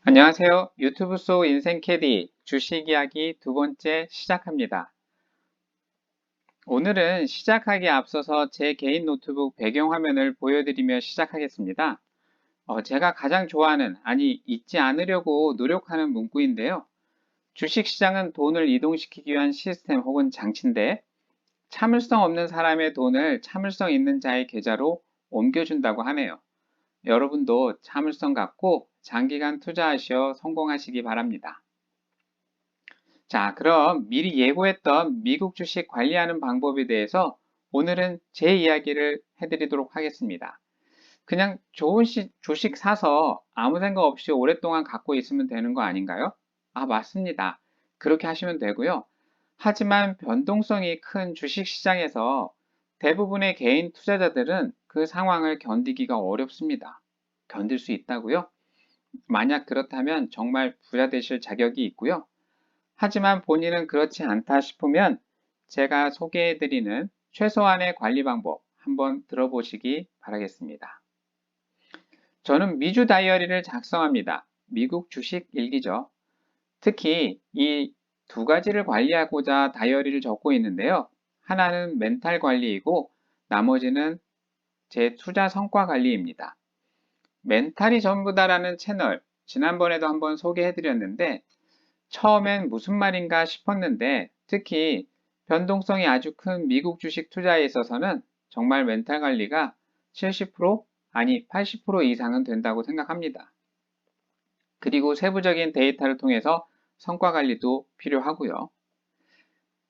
안녕하세요. 유튜브 속 인생 캐디 주식 이야기 두 번째 시작합니다. 오늘은 시작하기에 앞서서 제 개인 노트북 배경화면을 보여드리며 시작하겠습니다. 제가 가장 좋아하는, 아니 잊지 않으려고 노력하는 문구인데요. 주식시장은 돈을 이동시키기 위한 시스템 혹은 장치인데 참을성 없는 사람의 돈을 참을성 있는 자의 계좌로 옮겨준다고 하네요. 여러분도 참을성 갖고 장기간 투자하시어 성공하시기 바랍니다. 자, 그럼 미리 예고했던 미국 주식 관리하는 방법에 대해서 오늘은 제 이야기를 해드리도록 하겠습니다. 그냥 좋은 주식 사서 아무 생각 없이 오랫동안 갖고 있으면 되는 거 아닌가요? 아, 맞습니다. 그렇게 하시면 되고요. 하지만 변동성이 큰 주식 시장에서 대부분의 개인 투자자들은 그 상황을 견디기가 어렵습니다. 견딜 수 있다고요? 만약 그렇다면 정말 부자 되실 자격이 있고요. 하지만 본인은 그렇지 않다 싶으면 제가 소개해드리는 최소한의 관리 방법 한번 들어보시기 바라겠습니다. 저는 미주 다이어리를 작성합니다. 미국 주식 일기죠. 특히 이 두 가지를 관리하고자 다이어리를 적고 있는데요. 하나는 멘탈 관리이고 나머지는 제 투자 성과 관리입니다. 멘탈이 전부다라는 채널 지난번에도 한번 소개해드렸는데 처음엔 무슨 말인가 싶었는데 특히 변동성이 아주 큰 미국 주식 투자에 있어서는 정말 멘탈 관리가 70% 아니 80% 이상은 된다고 생각합니다. 그리고 세부적인 데이터를 통해서 성과 관리도 필요하고요.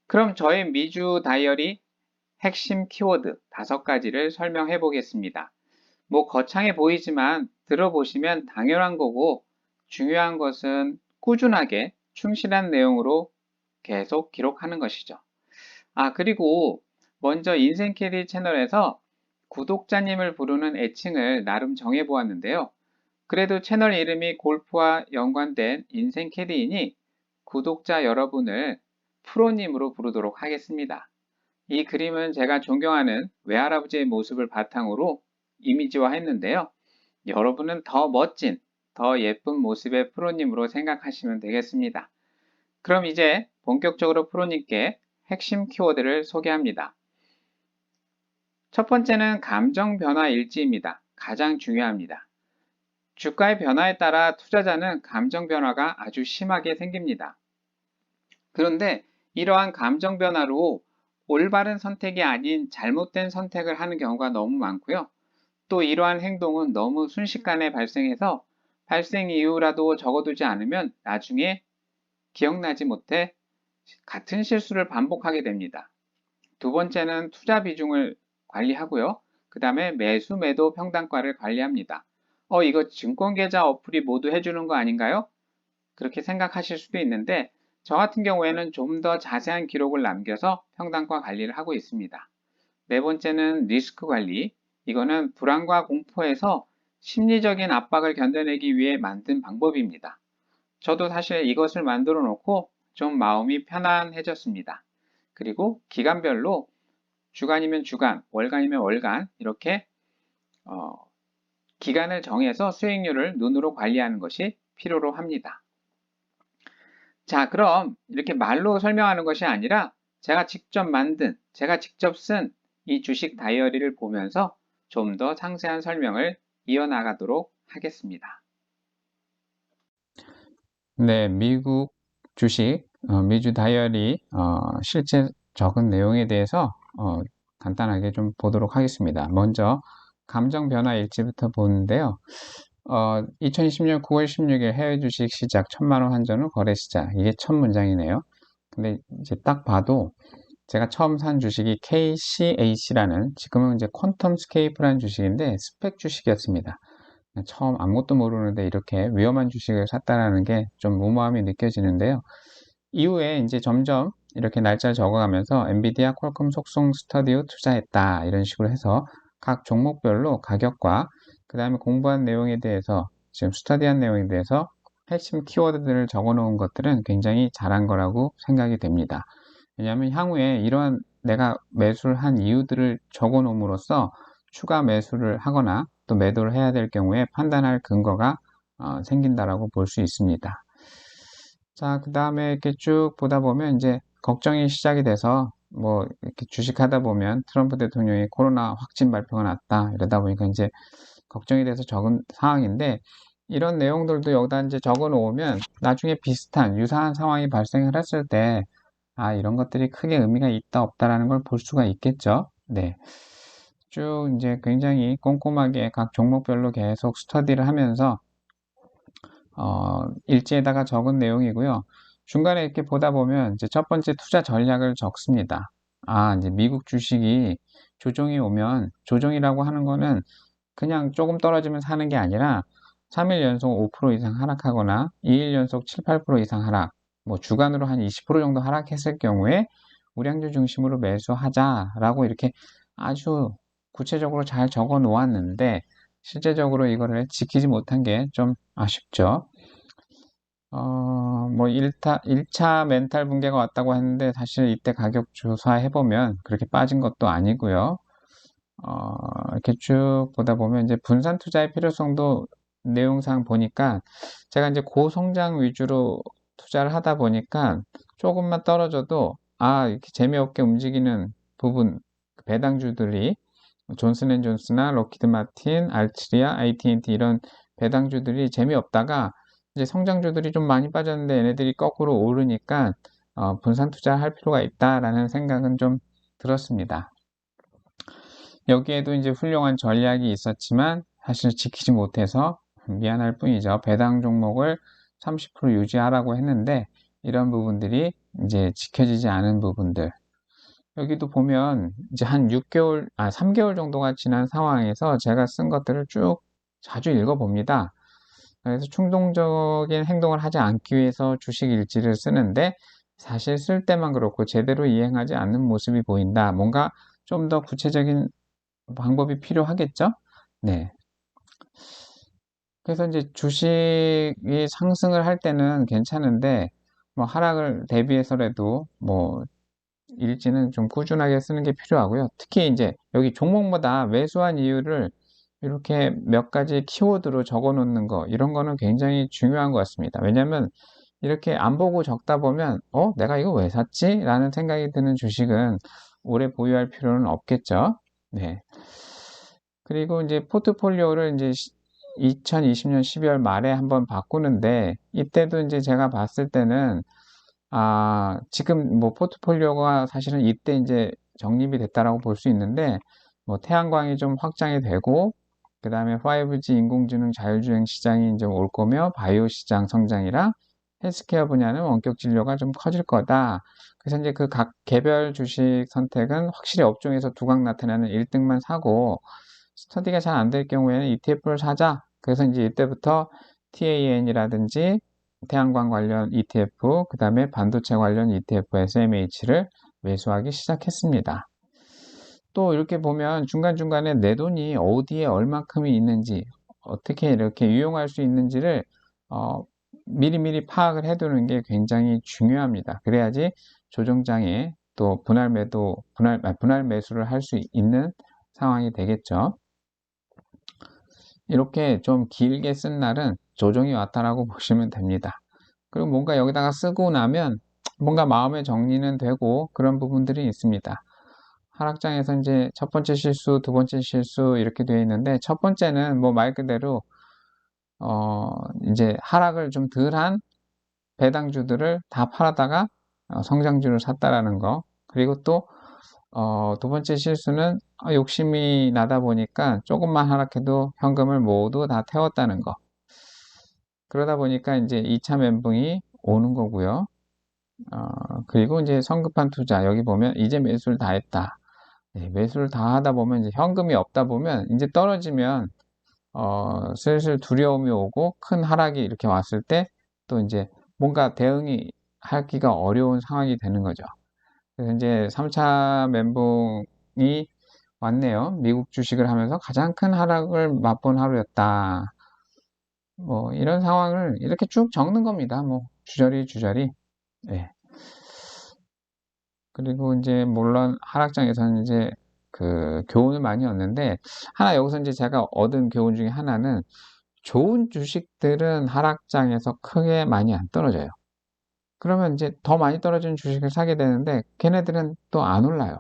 그럼 저의 미주 다이어리 핵심 키워드 5가지를 설명해 보겠습니다. 뭐 거창해 보이지만 들어보시면 당연한 거고 중요한 것은 꾸준하게 충실한 내용으로 계속 기록하는 것이죠. 아, 그리고 먼저 인생캐디 채널에서 구독자님을 부르는 애칭을 나름 정해보았는데요. 그래도 채널 이름이 골프와 연관된 인생캐디이니 구독자 여러분을 프로님으로 부르도록 하겠습니다. 이 그림은 제가 존경하는 외할아버지의 모습을 바탕으로 이미지화 했는데요. 여러분은 더 멋진, 더 예쁜 모습의 프로님으로 생각하시면 되겠습니다. 그럼 이제 본격적으로 프로님께 핵심 키워드를 소개합니다. 첫 번째는 감정 변화 일지입니다. 가장 중요합니다. 주가의 변화에 따라 투자자는 감정 변화가 아주 심하게 생깁니다. 그런데 이러한 감정 변화로 올바른 선택이 아닌 잘못된 선택을 하는 경우가 너무 많고요. 또 이러한 행동은 너무 순식간에 발생해서 발생 이후라도 적어두지 않으면 나중에 기억나지 못해 같은 실수를 반복하게 됩니다. 두 번째는 투자 비중을 관리하고요. 그 다음에 매수 매도 평단가를 관리합니다. 이거 증권계좌 어플이 모두 해주는 거 아닌가요? 그렇게 생각하실 수도 있는데 저 같은 경우에는 좀 더 자세한 기록을 남겨서 평단가 관리를 하고 있습니다. 네 번째는 리스크 관리. 이거는 불안과 공포에서 심리적인 압박을 견뎌내기 위해 만든 방법입니다. 저도 사실 이것을 만들어 놓고 좀 마음이 편안해졌습니다. 그리고 기간별로 주간이면 주간, 월간이면 월간 이렇게 기간을 정해서 수익률을 눈으로 관리하는 것이 필요로 합니다. 자, 그럼 이렇게 말로 설명하는 것이 아니라 제가 직접 만든, 제가 직접 쓴 이 주식 다이어리를 보면서 좀 더 상세한 설명을 이어나가도록 하겠습니다. 네, 미국 주식, 미주 다이어리 실제 적은 내용에 대해서 간단하게 좀 보도록 하겠습니다. 먼저 감정 변화 일지부터 보는데요. 2020년 9월 16일 해외 주식 시작 1000만원 환전 후 거래 시작. 이게 첫 문장이네요. 근데 이제 딱 봐도 제가 처음 산 주식이 KCAC라는 지금은 이제 퀀텀 스케이프라는 주식인데 스펙 주식이었습니다. 처음 아무것도 모르는데 이렇게 위험한 주식을 샀다라는 게 좀 무모함이 느껴지는데요. 이후에 이제 점점 이렇게 날짜를 적어가면서 엔비디아, 퀄컴, 속성, 스터디오 투자했다 이런 식으로 해서 각 종목별로 가격과 그 다음에 공부한 내용에 대해서 지금 스터디한 내용에 대해서 핵심 키워드들을 적어 놓은 것들은 굉장히 잘한 거라고 생각이 됩니다. 왜냐하면 향후에 이러한 내가 매수를 한 이유들을 적어 놓음으로써 추가 매수를 하거나 또 매도를 해야 될 경우에 판단할 근거가 생긴다라고 볼 수 있습니다. 자, 그 다음에 이렇게 쭉 보다 보면 이제 걱정이 시작이 돼서 뭐 이렇게 주식하다 보면 트럼프 대통령이 코로나 확진 발표가 났다 이러다 보니까 이제 걱정이 돼서 적은 상황인데, 이런 내용들도 여기다 이제 적어 놓으면 나중에 비슷한 유사한 상황이 발생을 했을 때 이런 것들이 크게 의미가 있다 없다라는 걸 볼 수가 있겠죠. 네. 쭉 이제 굉장히 꼼꼼하게 각 종목별로 계속 스터디를 하면서 일지에다가 적은 내용이고요. 중간에 이렇게 보다 보면 이제 첫 번째 투자 전략을 적습니다. 이제 미국 주식이 조정이 오면, 조정이라고 하는 거는 그냥 조금 떨어지면 사는 게 아니라 3일 연속 5% 이상 하락하거나 2일 연속 7, 8% 이상 하락, 뭐 주간으로 한 20% 정도 하락했을 경우에 우량주 중심으로 매수하자라고 이렇게 아주 구체적으로 잘 적어 놓았는데, 실제적으로 이거를 지키지 못한 게 좀 아쉽죠. 뭐 1차 멘탈 붕괴가 왔다고 했는데 사실 이때 가격 조사해보면 그렇게 빠진 것도 아니고요. 이렇게 쭉 보다 보면 이제 분산 투자의 필요성도 내용상 보니까, 제가 이제 고성장 위주로 투자를 하다 보니까 조금만 떨어져도 이렇게 재미없게 움직이는 부분, 배당주들이 존슨앤존스나 로키드 마틴, 알트리아, ITNT 이런 배당주들이 재미없다가 이제 성장주들이 좀 많이 빠졌는데 얘네들이 거꾸로 오르니까 분산 투자할 필요가 있다라는 생각은 좀 들었습니다. 여기에도 이제 훌륭한 전략이 있었지만 사실 지키지 못해서 미안할 뿐이죠. 배당 종목을 30% 유지하라고 했는데 이런 부분들이 이제 지켜지지 않은 부분들. 여기도 보면 이제 한 3개월 정도가 지난 상황에서 제가 쓴 것들을 쭉 자주 읽어봅니다. 그래서 충동적인 행동을 하지 않기 위해서 주식 일지를 쓰는데, 사실 쓸 때만 그렇고 제대로 이행하지 않는 모습이 보인다. 뭔가 좀 더 구체적인 방법이 필요하겠죠? 네. 그래서 이제 주식이 상승을 할 때는 괜찮은데, 뭐 하락을 대비해서라도 뭐 일지는 좀 꾸준하게 쓰는 게 필요하고요. 특히 이제 여기 종목마다 매수한 이유를 이렇게 몇 가지 키워드로 적어 놓는 거, 이런 거는 굉장히 중요한 것 같습니다. 왜냐면 이렇게 안 보고 적다 보면 내가 이거 왜 샀지? 라는 생각이 드는 주식은 오래 보유할 필요는 없겠죠. 네. 그리고 이제 포트폴리오를 이제 2020년 12월 말에 한번 바꾸는데, 이때도 이제 제가 봤을 때는 지금 뭐 포트폴리오가 사실은 이때 이제 정립이 됐다라고 볼 수 있는데, 뭐 태양광이 좀 확장이 되고, 그 다음에 5G 인공지능 자율주행 시장이 이제 올 거며, 바이오 시장 성장이랑 헬스케어 분야는 원격 진료가 좀 커질 거다. 그래서 이제 그 각 개별 주식 선택은 확실히 업종에서 두각 나타나는 1등만 사고, 스터디가 잘 안 될 경우에는 ETF를 사자. 그래서 이제 이때부터 TAN이라든지 태양광 관련 ETF, 그 다음에 반도체 관련 ETF, SMH를 매수하기 시작했습니다. 또 이렇게 보면 중간중간에 내 돈이 어디에 얼마큼이 있는지, 어떻게 이렇게 유용할 수 있는지를 미리미리 파악을 해두는 게 굉장히 중요합니다. 그래야지 조정장에 또 분할 매수를 할 수 있는 상황이 되겠죠. 이렇게 좀 길게 쓴 날은 조정이 왔다라고 보시면 됩니다. 그리고 뭔가 여기다가 쓰고 나면 뭔가 마음의 정리는 되고 그런 부분들이 있습니다. 하락장에서 이제 첫 번째 실수, 두 번째 실수 이렇게 되어 있는데, 첫 번째는 뭐 말 그대로 이제 하락을 좀 덜한 배당주들을 다 팔아다가 성장주를 샀다라는 거. 그리고 또 두 번째 실수는 욕심이 나다 보니까 조금만 하락해도 현금을 모두 다 태웠다는 거. 그러다 보니까 이제 2차 멘붕이 오는 거고요. 그리고 이제 성급한 투자, 여기 보면 이제 매수를 다 했다. 네, 매수를 다 하다 보면 이제 현금이 없다 보면 이제 떨어지면 슬슬 두려움이 오고 큰 하락이 이렇게 왔을 때 또 이제 뭔가 대응이 하기가 어려운 상황이 되는 거죠. 그래서 이제 3차 멘붕이 왔네요. 미국 주식을 하면서 가장 큰 하락을 맛본 하루였다. 뭐 이런 상황을 이렇게 쭉 적는 겁니다. 뭐 주저리. 네. 그리고 이제 물론 하락장에서는 이제 그 교훈을 많이 얻는데, 하나 여기서 이제 제가 얻은 교훈 중에 하나는 좋은 주식들은 하락장에서 크게 많이 안 떨어져요. 그러면 이제 더 많이 떨어진 주식을 사게 되는데 걔네들은 또 안 올라요.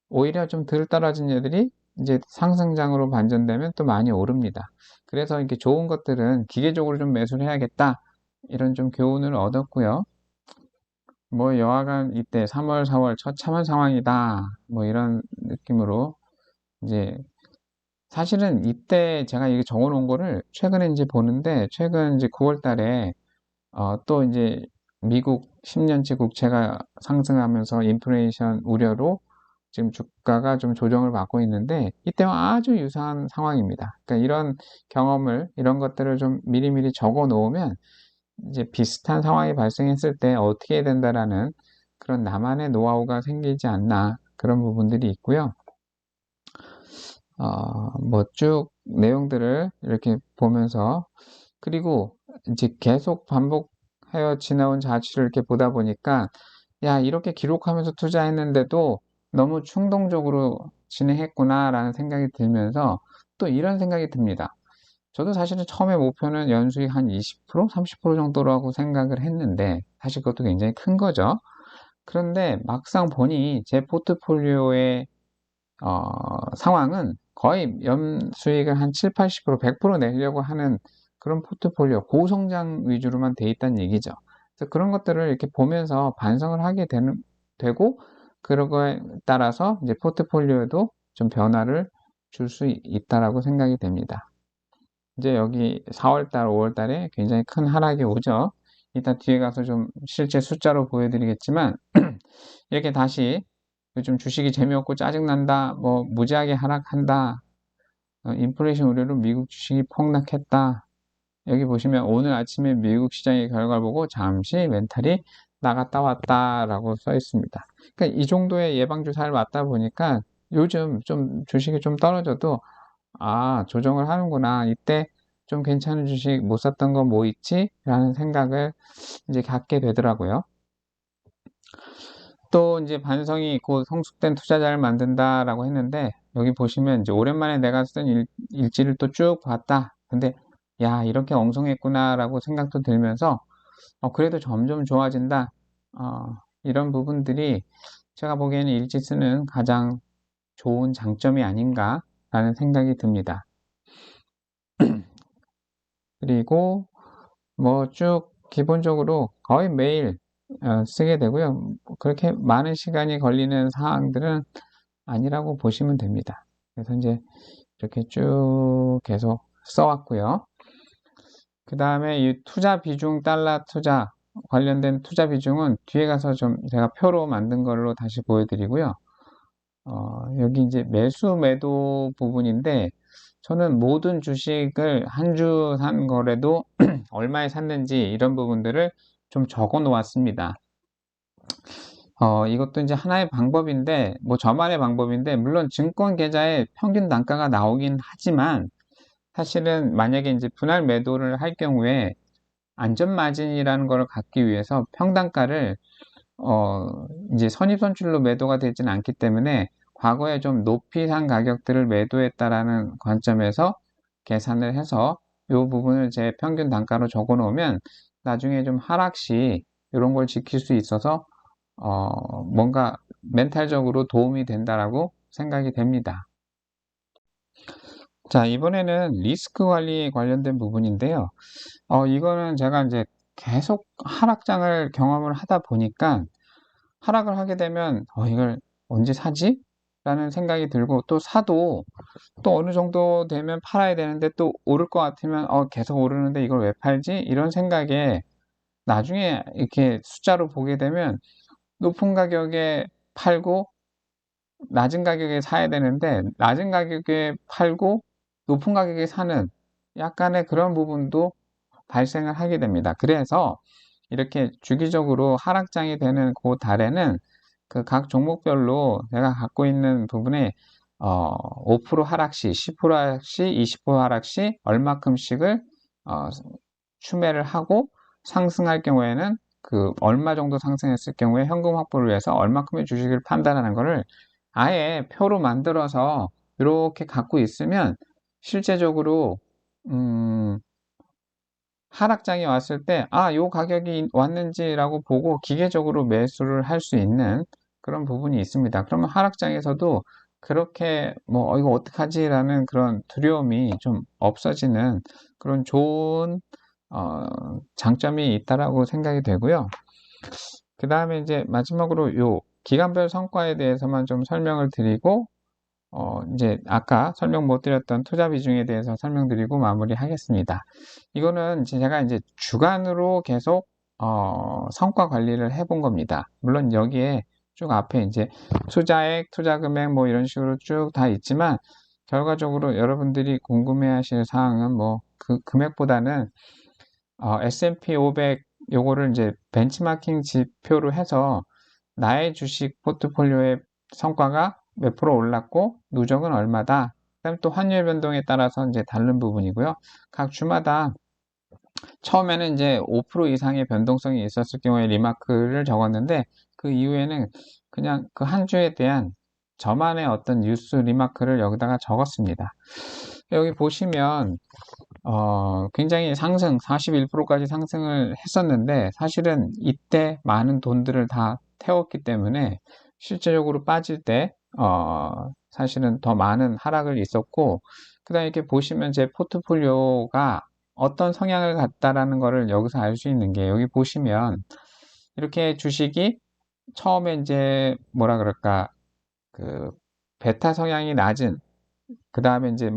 오히려 좀 덜 떨어진 애들이 이제 상승장으로 반전되면 또 많이 오릅니다. 그래서 이렇게 좋은 것들은 기계적으로 좀 매수를 해야겠다. 이런 좀 교훈을 얻었고요. 뭐 여하간 이때 3월, 4월 처참한 상황이다. 뭐 이런 느낌으로 이제 사실은 이때 제가 이게 적어 놓은 거를 최근에 이제 보는데 최근 이제 9월 달에 또 이제 미국 10년치 국채가 상승하면서 인플레이션 우려로 지금 주가가 좀 조정을 받고 있는데 이때와 아주 유사한 상황입니다. 그러니까 이런 경험을 이런 것들을 좀 미리미리 적어 놓으면 이제 비슷한 상황이 발생했을 때 어떻게 해야 된다라는 그런 나만의 노하우가 생기지 않나 그런 부분들이 있고요. 뭐 쭉 내용들을 이렇게 보면서 그리고 이제 계속 반복하여 지나온 자취를 이렇게 보다 보니까 야, 이렇게 기록하면서 투자했는데도 너무 충동적으로 진행했구나라는 생각이 들면서 또 이런 생각이 듭니다. 저도 사실은 처음에 목표는 연수익 한 20%, 30% 정도라고 생각을 했는데 사실 그것도 굉장히 큰 거죠. 그런데 막상 보니 제 포트폴리오의 상황은 거의 연수익을 한 7, 80%, 100% 내려고 하는 그런 포트폴리오, 고성장 위주로만 돼 있다는 얘기죠. 그래서 그런 것들을 이렇게 보면서 반성을 하게 되고, 그런 거에 따라서 이제 포트폴리오에도 좀 변화를 줄 수 있다라고 생각이 됩니다. 이제 여기 4월달, 5월달에 굉장히 큰 하락이 오죠. 이따 뒤에 가서 좀 실제 숫자로 보여드리겠지만, 이렇게 다시 요즘 주식이 재미없고 짜증난다, 뭐 무지하게 하락한다, 인플레이션 우려로 미국 주식이 폭락했다. 여기 보시면 오늘 아침에 미국 시장의 결과를 보고 잠시 멘탈이 나갔다 왔다라고 써 있습니다. 그러니까 이 정도의 예방주사를 맞다 보니까 요즘 좀 주식이 좀 떨어져도 조정을 하는구나. 이때 좀 괜찮은 주식 못 샀던 거 뭐 있지? 라는 생각을 이제 갖게 되더라고요. 또 이제 반성이 곧 성숙된 투자자를 만든다라고 했는데 여기 보시면 이제 오랜만에 내가 쓴 일지를 또 쭉 봤다. 근데 야, 이렇게 엉성했구나라고 생각도 들면서 그래도 점점 좋아진다. 이런 부분들이 제가 보기에는 일지 쓰는 가장 좋은 장점이 아닌가라는 생각이 듭니다. 그리고 뭐 쭉 기본적으로 거의 매일 쓰게 되고요. 그렇게 많은 시간이 걸리는 사항들은 아니라고 보시면 됩니다. 그래서 이제 이렇게 쭉 계속 써왔고요. 그 다음에 이 투자 비중, 달러 투자 관련된 투자 비중은 뒤에 가서 좀 제가 표로 만든 걸로 다시 보여드리고요. 여기 이제 매수 매도 부분인데 저는 모든 주식을 한 주 산 거래도 얼마에 샀는지 이런 부분들을 좀 적어 놓았습니다. 이것도 이제 하나의 방법인데, 뭐 저만의 방법인데, 물론 증권 계좌에 평균 단가가 나오긴 하지만, 사실은 만약에 이제 분할 매도를 할 경우에 안전 마진이라는 걸 갖기 위해서 평단가를, 이제 선입선출로 매도가 되지는 않기 때문에 과거에 좀 높이 산 가격들을 매도했다라는 관점에서 계산을 해서 이 부분을 제 평균 단가로 적어 놓으면 나중에 좀 하락 시 이런 걸 지킬 수 있어서 뭔가 멘탈적으로 도움이 된다라고 생각이 됩니다. 자, 이번에는 리스크 관리에 관련된 부분인데요. 이거는 제가 이제 계속 하락장을 경험을 하다 보니까 하락을 하게 되면 이걸 언제 사지? 라는 생각이 들고 또 사도 또 어느 정도 되면 팔아야 되는데 또 오를 것 같으면 계속 오르는데 이걸 왜 팔지? 이런 생각에 나중에 이렇게 숫자로 보게 되면 높은 가격에 팔고 낮은 가격에 사야 되는데 낮은 가격에 팔고 높은 가격에 사는 약간의 그런 부분도 발생을 하게 됩니다. 그래서 이렇게 주기적으로 하락장이 되는 그 달에는 그 각 종목별로 내가 갖고 있는 부분에 5% 하락 시, 10% 하락 시, 20% 하락 시 얼마큼씩을 추매를 하고 상승할 경우에는 그 얼마 정도 상승했을 경우에 현금 확보를 위해서 얼마큼의 주식을 판단하는 것을 아예 표로 만들어서 이렇게 갖고 있으면 실제적으로 하락장이 왔을 때, 요 가격이 왔는지라고 보고 기계적으로 매수를 할 수 있는 그런 부분이 있습니다. 그러면 하락장에서도 그렇게 이거 어떡하지라는 그런 두려움이 좀 없어지는 그런 좋은, 장점이 있다라고 생각이 되고요. 그 다음에 이제 마지막으로 요 기간별 성과에 대해서만 좀 설명을 드리고, 이제 아까 설명 못 드렸던 투자 비중에 대해서 설명드리고 마무리하겠습니다. 이거는 제가 이제 주간으로 계속 성과 관리를 해본 겁니다. 물론 여기에 쭉 앞에 이제 투자액, 투자 금액 뭐 이런 식으로 쭉 다 있지만 결과적으로 여러분들이 궁금해하실 사항은 그 금액보다는 S&P 500 요거를 이제 벤치마킹 지표로 해서 나의 주식 포트폴리오의 성과가 몇 프로 올랐고 누적은 얼마다. 그다음에 또 환율 변동에 따라서 이제 다른 부분이고요. 각 주마다 처음에는 이제 5% 이상의 변동성이 있었을 경우에 리마크를 적었는데 그 이후에는 그냥 그 한 주에 대한 저만의 어떤 뉴스 리마크를 여기다가 적었습니다. 여기 보시면 굉장히 상승, 41%까지 상승을 했었는데 사실은 이때 많은 돈들을 다 태웠기 때문에 실제적으로 빠질 때 사실은 더 많은 하락을 있었고 그다음에 이렇게 보시면 제 포트폴리오가 어떤 성향을 갖다라는 거를 여기서 알 수 있는 게 여기 보시면 이렇게 주식이 처음에 이제 뭐라 그럴까 그 베타 성향이 낮은 그 다음에 이제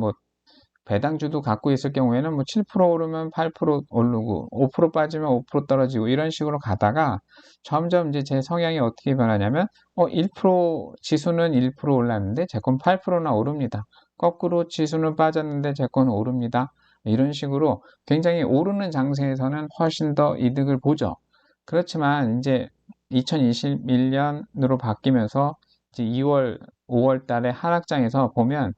배당주도 갖고 있을 경우에는 7% 오르면 8% 오르고 5% 빠지면 5% 떨어지고 이런 식으로 가다가 점점 이제 제 성향이 어떻게 변하냐면 1% 지수는 1% 올랐는데 제 건 8%나 오릅니다. 거꾸로 지수는 빠졌는데 제 건 오릅니다. 이런 식으로 굉장히 오르는 장세에서는 훨씬 더 이득을 보죠. 그렇지만 이제 2021년으로 바뀌면서 이제 2월, 5월 달에 하락장에서 보면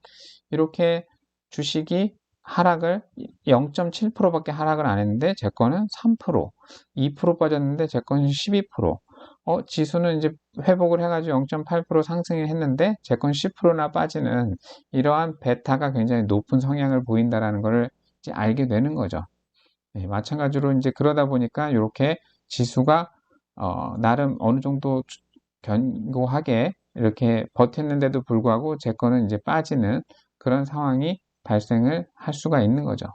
이렇게 주식이 하락을 0.7%밖에 하락을 안 했는데 제 거는 3%, 2% 빠졌는데 제 거는 12%. 지수는 이제 회복을 해가지고 0.8% 상승을 했는데 제 건 10%나 빠지는 이러한 베타가 굉장히 높은 성향을 보인다라는 것을 이제 알게 되는 거죠. 네, 마찬가지로 이제 그러다 보니까 이렇게 지수가 나름 어느 정도 견고하게 이렇게 버텼는데도 불구하고 제 거는 이제 빠지는 그런 상황이 발생을 할 수가 있는 거죠.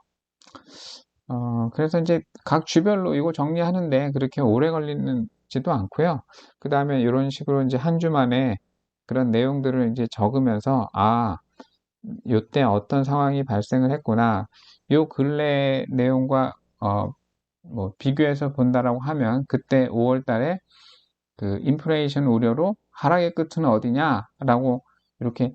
그래서 이제 각 주별로 이거 정리하는데 그렇게 오래 걸리지도 않고요. 그 다음에 이런 식으로 이제 한 주 만에 그런 내용들을 이제 적으면서 요때 어떤 상황이 발생을 했구나. 요 근래 내용과 비교해서 본다라고 하면 그때 5월 달에 그 인플레이션 우려로 하락의 끝은 어디냐라고 이렇게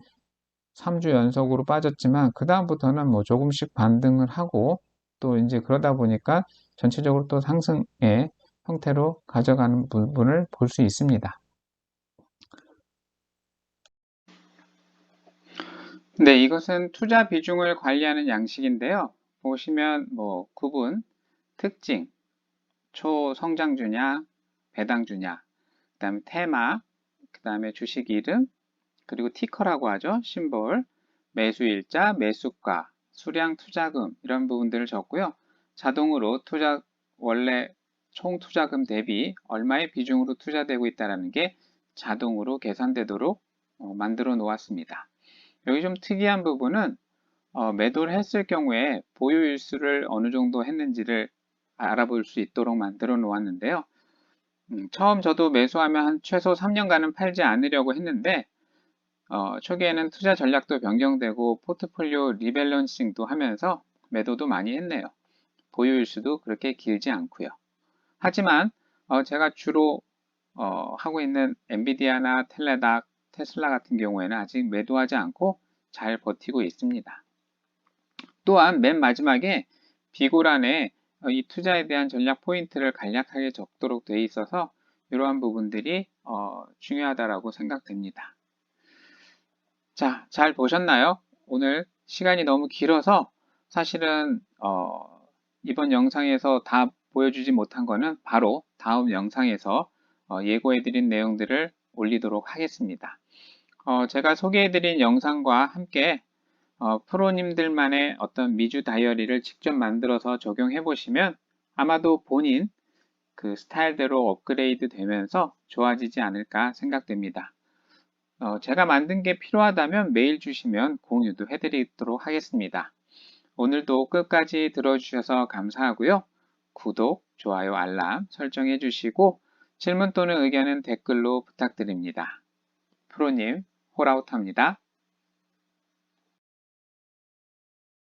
3주 연속으로 빠졌지만 그다음부터는 조금씩 반등을 하고 또 이제 그러다 보니까 전체적으로 또 상승의 형태로 가져가는 부분을 볼 수 있습니다. 네, 이것은 투자 비중을 관리하는 양식인데요. 보시면 구분, 특징, 초성장주냐, 배당주냐, 그 다음에 테마, 그 다음에 주식 이름, 그리고 티커라고 하죠. 심볼, 매수일자, 매수가, 수량 투자금 이런 부분들을 적고요. 자동으로 원래 총 투자금 대비 얼마의 비중으로 투자되고 있다는 게 자동으로 계산되도록 만들어 놓았습니다. 여기 좀 특이한 부분은 매도를 했을 경우에 보유일수를 어느 정도 했는지를 알아볼 수 있도록 만들어 놓았는데요. 처음 저도 매수하면 한 최소 3년간은 팔지 않으려고 했는데 초기에는 투자 전략도 변경되고 포트폴리오 리밸런싱도 하면서 매도도 많이 했네요. 보유일수도 그렇게 길지 않고요. 하지만 제가 주로 하고 있는 엔비디아나 텔레닥, 테슬라 같은 경우에는 아직 매도하지 않고 잘 버티고 있습니다. 또한 맨 마지막에 비고란에 이 투자에 대한 전략 포인트를 간략하게 적도록 되어 있어서 이러한 부분들이 중요하다고 생각됩니다. 자, 잘 보셨나요? 오늘 시간이 너무 길어서 사실은 이번 영상에서 다 보여주지 못한 거는 바로 다음 영상에서 예고해드린 내용들을 올리도록 하겠습니다. 제가 소개해드린 영상과 함께 프로님들만의 어떤 미주 다이어리를 직접 만들어서 적용해 보시면 아마도 본인 그 스타일대로 업그레이드 되면서 좋아지지 않을까 생각됩니다. 제가 만든 게 필요하다면 메일 주시면 공유도 해드리도록 하겠습니다. 오늘도 끝까지 들어주셔서 감사하고요. 구독, 좋아요, 알람 설정해 주시고 질문 또는 의견은 댓글로 부탁드립니다. 프로님, 홀아웃합니다.